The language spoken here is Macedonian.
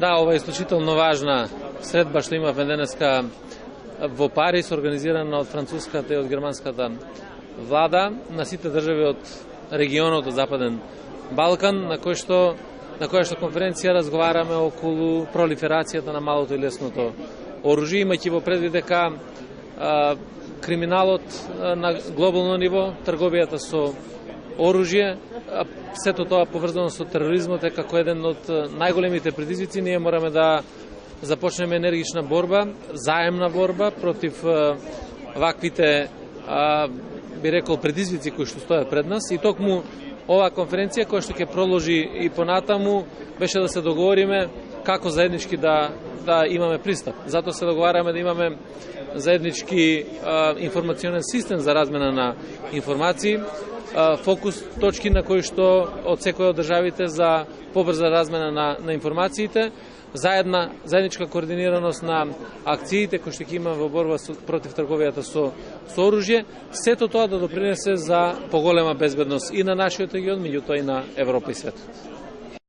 Да, ова е исклучително важна средба што имавме денеска во Париз, организирана од француската и од германската влада на сите држави од регионот од Западен Балкан, на која што конференција разговараме околу пролиферацијата на малото и лесното оружје, имајќи во предвид дека криминалот на глобално ниво, трговијата со оружје, сето тоа поврзано со тероризмот е како еден од најголемите предизвици. Ние мораме да започнеме енергична борба, заемна борба против ваквите, би рекол, предизвици кои што стојат пред нас. И токму оваа конференција која што ќе проложи и понатаму беше да се договориме како заеднички да имаме пристап. Затоа се договараме да имаме заеднички информационен систем за размена на информации, фокус точки на кои што од секоја од државите за побрза размена на информациите, заедничка координираност на акциите кои што ќе има во борба против трговијата со оружје, сето тоа да допринесе за поголема безбедност и на нашиот регион, меѓутоа и на Европа и светот.